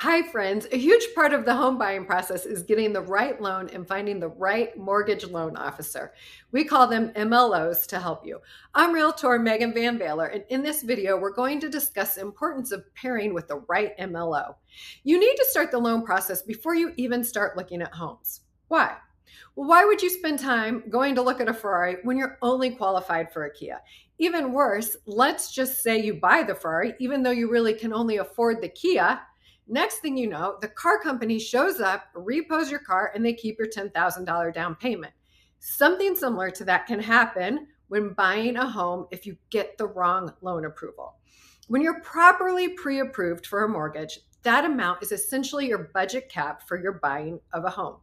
Hi, friends. A huge part of the home buying process is getting the right loan and finding the right mortgage loan officer. We call them MLOs to help you. I'm Realtor Megan Van Baylor, and in this video, we're going to discuss the importance of pairing with the right MLO. You need to start the loan process before you even start looking at homes. Why? Well, why would you spend time going to look at a Ferrari when you're only qualified for a Kia? Even worse, let's just say you buy the Ferrari, even though you really can only afford the Kia. Next thing you know, the car company shows up, repos your car, and they keep your $10,000 down payment. Something similar to that can happen when buying a home if you get the wrong loan approval. When you're properly pre approved for a mortgage, that amount is essentially your budget cap for your buying of a home.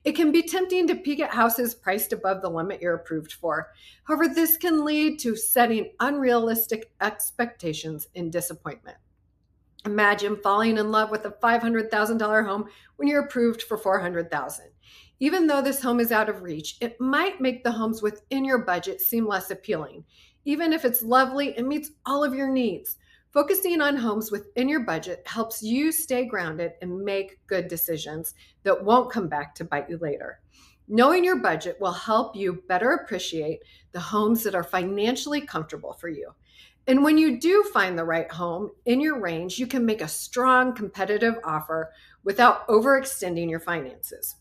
It can be tempting to peek at houses priced above the limit you're approved for. However, this can lead to setting unrealistic expectations and disappointment. Imagine falling in love with a $500,000 home when you're approved for $400,000. Even though this home is out of reach, it might make the homes within your budget seem less appealing. Even if it's lovely and meets all of your needs, focusing on homes within your budget helps you stay grounded and make good decisions that won't come back to bite you later. Knowing your budget will help you better appreciate the homes that are financially comfortable for you. And when you do find the right home in your range, you can make a strong competitive offer without overextending your finances.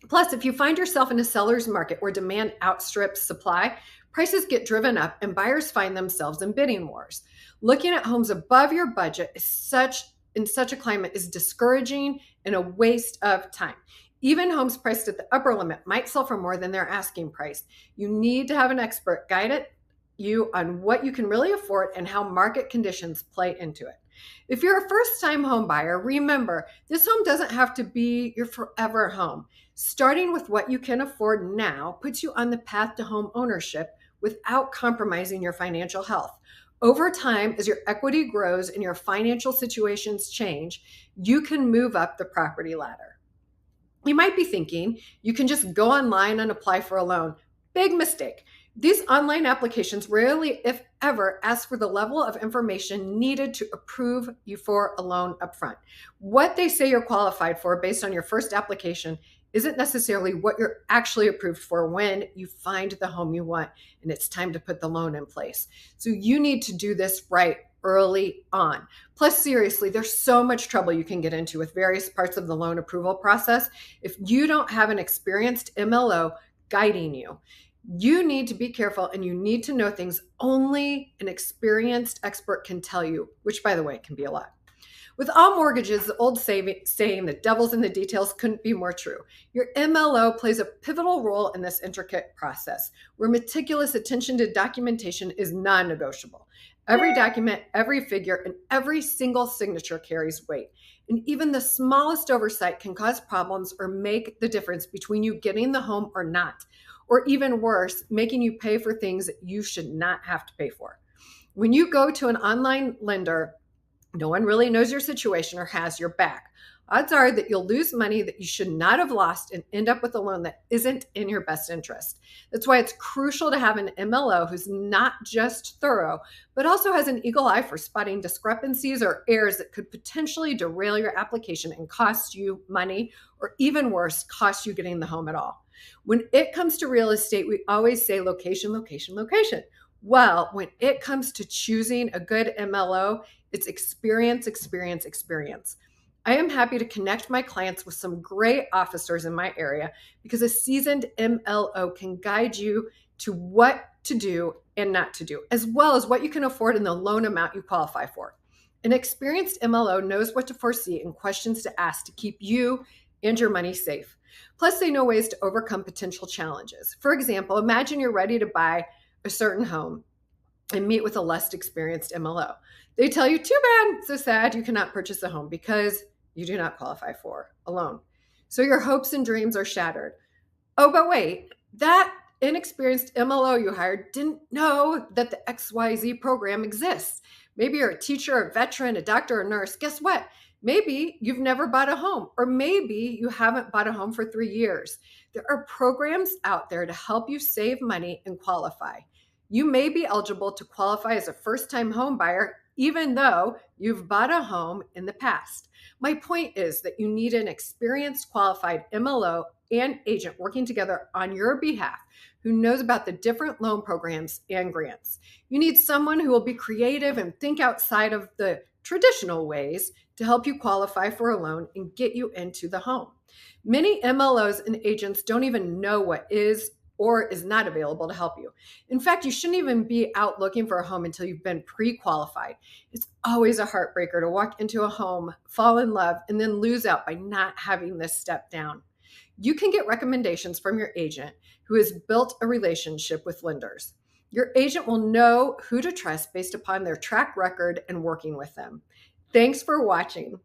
Plus, if you find yourself in a seller's market where demand outstrips supply, prices get driven up and buyers find themselves in bidding wars. Looking at homes above your budget in such a climate is discouraging and a waste of time. Even homes priced at the upper limit might sell for more than their asking price. You need to have an expert guide you on what you can really afford and how market conditions play into it. If you're a first-time home buyer, remember, this home doesn't have to be your forever home. Starting with what you can afford now puts you on the path to home ownership without compromising your financial health. Over time, as your equity grows and your financial situations change, you can move up the property ladder. You might be thinking you can just go online and apply for a loan. Big mistake. These online applications rarely, if ever, ask for the level of information needed to approve you for a loan upfront. What they say you're qualified for based on your first application isn't necessarily what you're actually approved for when you find the home you want and it's time to put the loan in place. So you need to do this right early on. Plus, seriously, there's so much trouble you can get into with various parts of the loan approval process if you don't have an experienced MLO guiding you. You need to be careful and you need to know things only an experienced expert can tell you, which, by the way, can be a lot. With all mortgages, the old saying, the devil's in the details, couldn't be more true. Your MLO plays a pivotal role in this intricate process, where meticulous attention to documentation is non-negotiable. Every document, every figure, and every single signature carries weight. And even the smallest oversight can cause problems or make the difference between you getting the home or not. Or even worse, making you pay for things that you should not have to pay for. When you go to an online lender, no one really knows your situation or has your back. Odds are that you'll lose money that you should not have lost and end up with a loan that isn't in your best interest. That's why it's crucial to have an MLO who's not just thorough, but also has an eagle eye for spotting discrepancies or errors that could potentially derail your application and cost you money, or even worse, cost you getting the home at all. When it comes to real estate, we always say location, location, location. Well, when it comes to choosing a good MLO, it's experience, experience, experience. I am happy to connect my clients with some great officers in my area because a seasoned MLO can guide you to what to do and not to do, as well as what you can afford and the loan amount you qualify for. An experienced MLO knows what to foresee and questions to ask to keep you and your money safe. Plus, they know ways to overcome potential challenges. For example, imagine you're ready to buy a certain home and meet with a less experienced MLO. They tell you, too bad, so sad, you cannot purchase a home because you do not qualify for a loan. So your hopes and dreams are shattered. Oh, but wait, that inexperienced MLO you hired didn't know that the XYZ program exists. Maybe you're a teacher, a veteran, a doctor, a nurse. Guess what? Maybe you've never bought a home, or maybe you haven't bought a home for 3 years. There are programs out there to help you save money and qualify. You may be eligible to qualify as a first-time home buyer even though you've bought a home in the past. My point is that you need an experienced, qualified MLO and agent working together on your behalf who knows about the different loan programs and grants. You need someone who will be creative and think outside of the traditional ways to help you qualify for a loan and get you into the home. Many MLOs and agents don't even know what is or is not available to help you. In fact, you shouldn't even be out looking for a home until you've been pre-qualified. It's always a heartbreaker to walk into a home, fall in love, and then lose out by not having this step down. You can get recommendations from your agent who has built a relationship with lenders. Your agent will know who to trust based upon their track record and working with them. Thanks for watching.